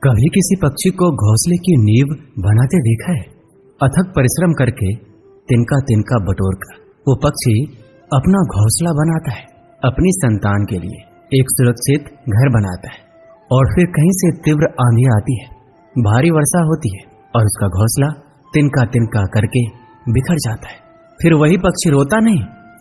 कभी किसी पक्षी को घोंसले की नींव बनाते देखा है? अथक परिश्रम करके तिनका तिनका बटोरकर वो पक्षी अपना घोंसला बनाता है, अपनी संतान के लिए एक सुरक्षित घर बनाता है। और फिर कहीं से तीव्र आंधी आती है, भारी वर्षा होती है और उसका घोंसला तिनका तिनका करके बिखर जाता है। फिर वही पक्षी रोता नहीं,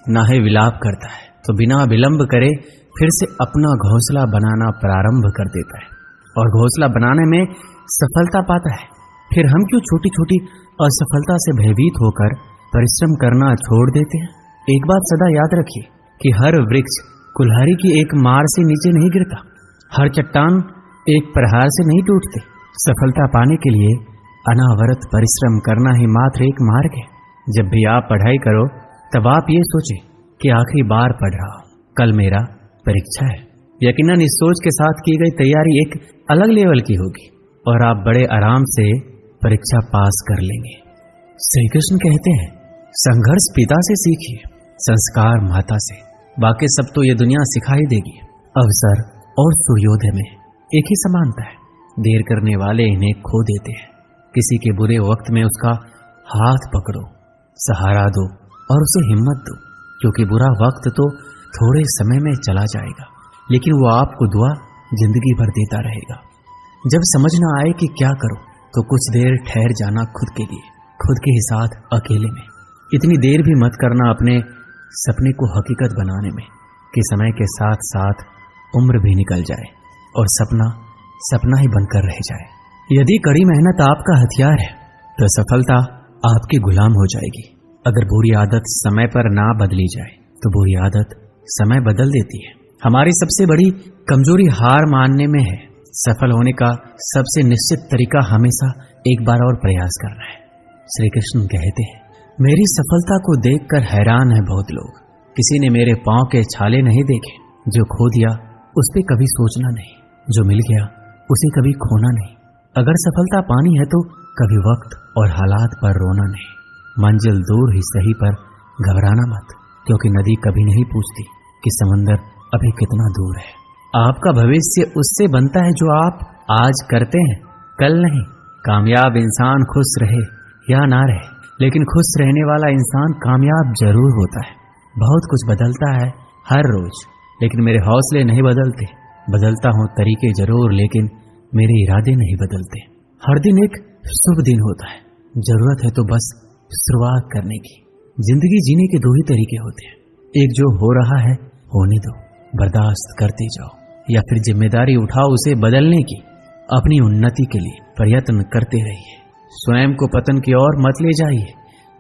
ना ही विलाप करता है, तो बिना विलंब करे फिर से अपना घोंसला बनाना प्रारंभ कर देता है और घोंसला बनाने में सफलता पाता है। फिर हम क्यों छोटी छोटी असफलता से भयभीत होकर परिश्रम करना छोड़ देते हैं? एक बात सदा याद रखिए कि हर वृक्ष कुल्हाड़ी की एक मार से नीचे नहीं गिरता, हर चट्टान एक प्रहार से नहीं टूटते। सफलता पाने के लिए अनावरत परिश्रम करना ही मात्र एक मार्ग है। जब भी आप पढ़ाई करो तब आप ये सोचें कि आखिरी बार पढ़ रहा हूं, कल मेरा परीक्षा है। यकीनन इस सोच के साथ की गई तैयारी एक अलग लेवल की होगी और आप बड़े आराम से परीक्षा पास कर लेंगे। श्री कृष्ण कहते हैं, संघर्ष पिता से सीखिए, संस्कार माता से, बाकी सब तो ये दुनिया सिखा ही देगी। अवसर और सूर्योदय में एक ही समानता है, देर करने वाले इन्हें खो देते हैं। किसी के बुरे वक्त में उसका हाथ पकड़ो, सहारा दो और उसे हिम्मत दो, क्योंकि बुरा वक्त तो थोड़े समय में चला जाएगा, लेकिन वो आपको दुआ जिंदगी भर देता रहेगा। जब समझ न आए कि क्या करो तो कुछ देर ठहर जाना खुद के लिए, खुद के ही साथ अकेले में। इतनी देर भी मत करना अपने सपने को हकीकत बनाने में कि समय के साथ साथ उम्र भी निकल जाए और सपना सपना ही बनकर रह जाए। यदि कड़ी मेहनत आपका हथियार है तो सफलता आपकी गुलाम हो जाएगी। अगर बुरी आदत समय पर ना बदली जाए तो बुरी आदत समय बदल देती है। हमारी सबसे बड़ी कमजोरी हार मानने में है। सफल होने का सबसे निश्चित तरीका हमेशा एक बार और प्रयास करना है। श्री कृष्ण कहते हैं, मेरी सफलता को देखकर हैरान है बहुत लोग। किसी ने मेरे पांव के छाले नहीं देखे। जो खो दिया उस पे कभी सोचना नहीं, जो मिल गया उसे कभी खोना नहीं। अगर सफलता पानी है तो कभी वक्त और हालात पर रोना नहीं। मंजिल दूर ही सही पर घबराना मत, क्योंकि नदी कभी नहीं पूछती कि समंदर अभी कितना दूर है। आपका भविष्य उससे बनता है जो आप आज करते हैं, कल नहीं। कामयाब इंसान खुश रहे या ना रहे, लेकिन खुश रहने वाला इंसान कामयाब जरूर होता है। बहुत कुछ बदलता है हर रोज, लेकिन मेरे हौसले नहीं बदलते। बदलता हूँ तरीके जरूर, लेकिन मेरे इरादे नहीं बदलते। हर दिन एक शुभ दिन होता है, जरूरत है तो बस शुरुआत करने की। जिंदगी जीने के दो ही तरीके होते हैं, एक जो हो रहा है होने दो, बर्दाश्त करते जाओ, या फिर जिम्मेदारी उठाओ उसे बदलने की। अपनी उन्नति के लिए प्रयत्न करते रहिए। स्वयं को पतन की ओर मत ले जाइए,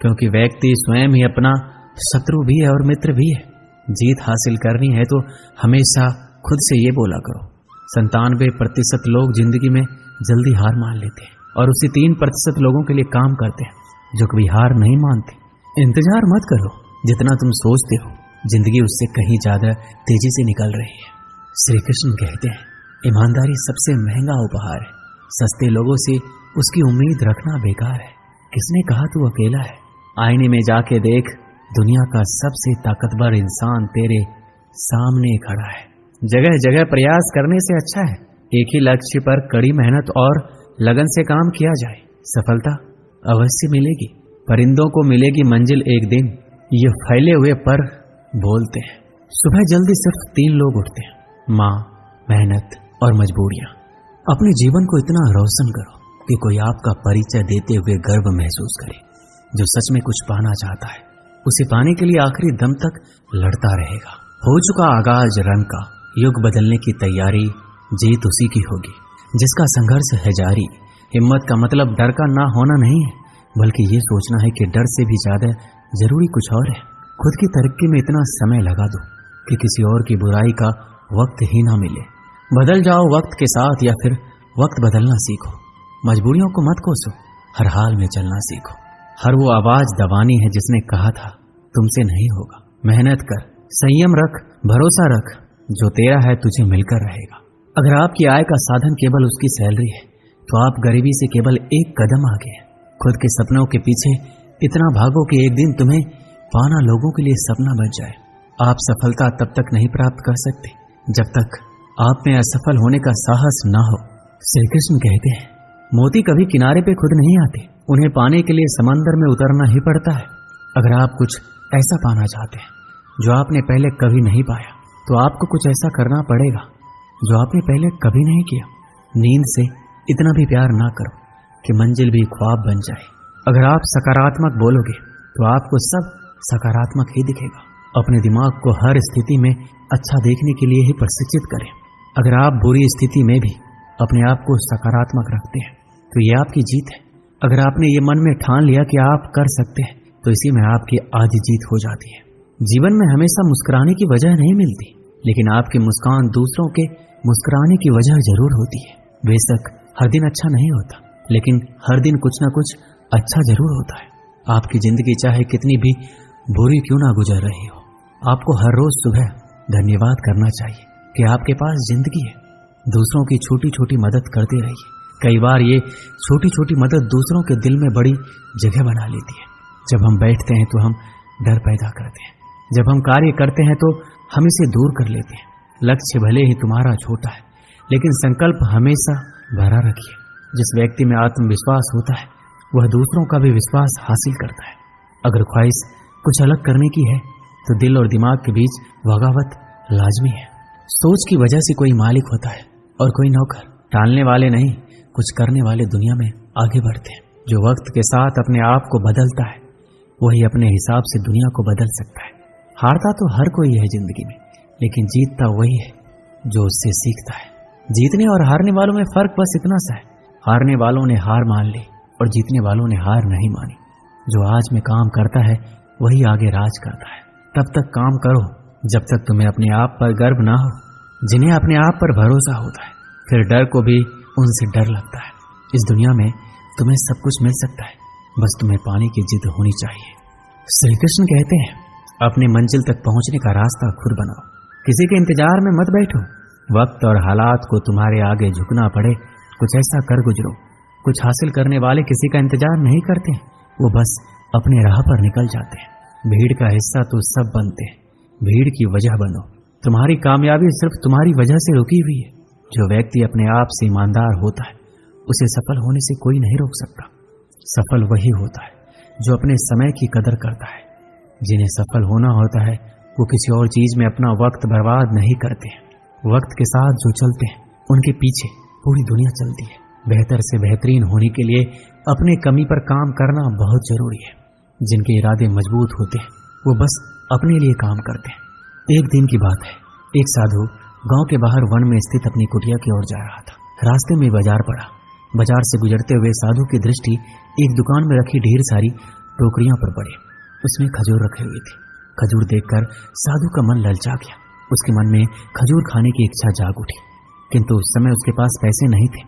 क्योंकि व्यक्ति स्वयं ही अपना शत्रु भी है और मित्र भी है। जीत हासिल करनी है तो हमेशा खुद से ये बोला करो। 97% लोग जिंदगी में जल्दी हार मान लेते हैं और उसी 3% लोगों के लिए काम करते हैं जो कभी हार नहीं मानते। इंतजार मत करो, जितना तुम सोचते हो जिंदगी उससे कहीं ज्यादा तेजी से निकल रही है। श्री कृष्ण कहते हैं, ईमानदारी सबसे महंगा उपहार है। सस्ते लोगों से उसकी उम्मीद रखना बेकार है। किसने कहा तू अकेला है? आईने में जाके देख, दुनिया का सबसे ताकतवर इंसान तेरे सामने खड़ा है। जगह जगह प्रयास करने से अच्छा है एक ही लक्ष्य पर कड़ी मेहनत और लगन से काम किया जाए। सफलता अवश्य मिलेगी, परिंदों को मिलेगी मंजिल एक दिन। ये फैले हुए पर बोलते हैं। सुबह जल्दी सिर्फ 3 लोग उठते हैं, माँ, मेहनत और मजबूरियां। अपने जीवन को इतना रोशन करो कि कोई आपका परिचय देते हुए गर्व महसूस करे। जो सच में कुछ पाना चाहता है उसे पाने के लिए आखिरी दम तक लड़ता रहेगा। हो चुका आगाज रंग का, युग बदलने की तैयारी, जीत उसी की होगी जिसका संघर्ष है जारी। हिम्मत का मतलब डर का ना होना नहीं है, बल्कि ये सोचना है कि डर से भी ज्यादा जरूरी कुछ और है। खुद की तरक्की में इतना समय लगा दो कि किसी और की बुराई का वक्त ही ना मिले। बदल जाओ वक्त के साथ, या फिर वक्त बदलना सीखो। मजबूरियों को मत कोसो, हर हाल में चलना सीखो। हर वो आवाज दबानी है जिसने कहा था तुमसे नहीं होगा। मेहनत कर, संयम रख, भरोसा रख, जो तेरा है तुझे मिलकर रहेगा। अगर आपकी आय का साधन केवल उसकी सैलरी है तो आप गरीबी से केवल एक कदम आगे हैं। खुद के सपनों के पीछे इतना भागो कि एक दिन तुम्हें पाना लोगों के लिए सपना बन जाए। आप सफलता तब तक नहीं प्राप्त कर सकते जब तक आप में असफल होने का साहस ना हो। श्री कृष्ण कहते हैं, मोती कभी किनारे पे खुद नहीं आते, उन्हें पाने के लिए समंदर में उतरना ही पड़ता है। अगर आप कुछ ऐसा पाना चाहते हैं जो आपने पहले कभी नहीं पाया, तो आपको कुछ ऐसा करना पड़ेगा जो आपने पहले कभी नहीं किया। नींद से इतना भी प्यार ना करो कि मंजिल भी ख्वाब बन जाए। अगर आप सकारात्मक बोलोगे तो आपको सब सकारात्मक ही दिखेगा। अपने दिमाग को हर स्थिति में अच्छा देखने के लिए ही प्रशिक्षित करें। अगर आप बुरी स्थिति में भी अपने आप को सकारात्मक रखते हैं तो ये आपकी जीत है। अगर आपने ये मन में ठान लिया कि आप कर सकते हैं, तो इसी में आपकी आधी जीत हो जाती है। जीवन में हमेशा मुस्कुराने की वजह नहीं मिलती, लेकिन आपकी मुस्कान दूसरों के मुस्कुराने की वजह जरूर होती है। बेशक हर दिन अच्छा नहीं होता, लेकिन हर दिन कुछ ना कुछ अच्छा जरूर होता है। आपकी जिंदगी चाहे कितनी भी बुरी क्यों ना गुजर रही हो, आपको हर रोज सुबह धन्यवाद करना चाहिए कि आपके पास जिंदगी है। दूसरों की छोटी छोटी मदद करते रहिए। कई बार ये छोटी छोटी मदद दूसरों के दिल में बड़ी जगह बना लेती है। जब हम बैठते हैं तो हम डर पैदा करते हैं, जब हम कार्य करते हैं तो हम इसे दूर कर लेते हैं। लक्ष्य भले ही तुम्हारा छोटा है, लेकिन संकल्प हमेशा भरा रखिए। जिस व्यक्ति में आत्मविश्वास होता है वह दूसरों का भी विश्वास हासिल करता है। अगर ख्वाहिश कुछ अलग करने की है तो दिल और दिमाग के बीच बगावत लाजमी है। सोच की वजह से कोई मालिक होता है और कोई नौकर। टालने वाले नहीं, कुछ करने वाले दुनिया में आगे बढ़ते हैं। जो वक्त के साथ अपने आप को बदलता है वही अपने हिसाब से दुनिया को बदल सकता है। हारता तो हर कोई है जिंदगी में, लेकिन जीतता वही है जो उससे सीखता है। जीतने और हारने वालों में फर्क बस इतना सा है, हारने वालों ने हार मान ली और जीतने वालों ने हार नहीं मानी। जो आज में काम करता है वही आगे राज करता है। तब तक काम करो जब तक तुम्हें अपने आप पर गर्व ना हो। जिन्हें अपने आप पर भरोसा होता है, फिर डर को भी उनसे डर लगता है। इस दुनिया में तुम्हें सब कुछ मिल सकता है, बस तुम्हें पाने की जिद होनी चाहिए। श्री कृष्ण कहते हैं, अपने मंजिल तक पहुंचने का रास्ता खुद बनाओ। किसी के इंतजार में मत बैठो। वक्त और हालात को तुम्हारे आगे झुकना पड़े, कुछ ऐसा कर गुजरो। कुछ हासिल करने वाले किसी का इंतजार नहीं करते, वो बस अपने राह पर निकल जाते हैं। भीड़ का हिस्सा तो सब बनते हैं, भीड़ की वजह बनो। तुम्हारी कामयाबी सिर्फ तुम्हारी वजह से रुकी हुई है। जो व्यक्ति अपने आप से ईमानदार होता है उसे सफल होने से कोई नहीं रोक सकता। सफल वही होता है जो अपने समय की कदर करता है। जिन्हें सफल होना होता है वो किसी और चीज में अपना वक्त बर्बाद नहीं करते हैं। वक्त के साथ जो चलते हैं उनके पीछे पूरी दुनिया चलती है। बेहतर से बेहतरीन होने के लिए अपने कमी पर काम करना बहुत जरूरी है। जिनके इरादे मजबूत होते हैं वो बस अपने लिए काम करते हैं। एक दिन की बात है, एक साधु गांव के बाहर वन में स्थित अपनी कुटिया की ओर जा रहा था। रास्ते में बाजार पड़ा। बाजार से गुजरते हुए साधु की दृष्टि एक दुकान में रखी ढेर सारी टोकरियां पर पड़ी। उसमें खजूर रखे हुए थे। खजूर देखकर साधु का मन ललचा गया। उसके मन में खजूर खाने की इच्छा जाग उठी, किंतु उस समय उसके पास पैसे नहीं थे।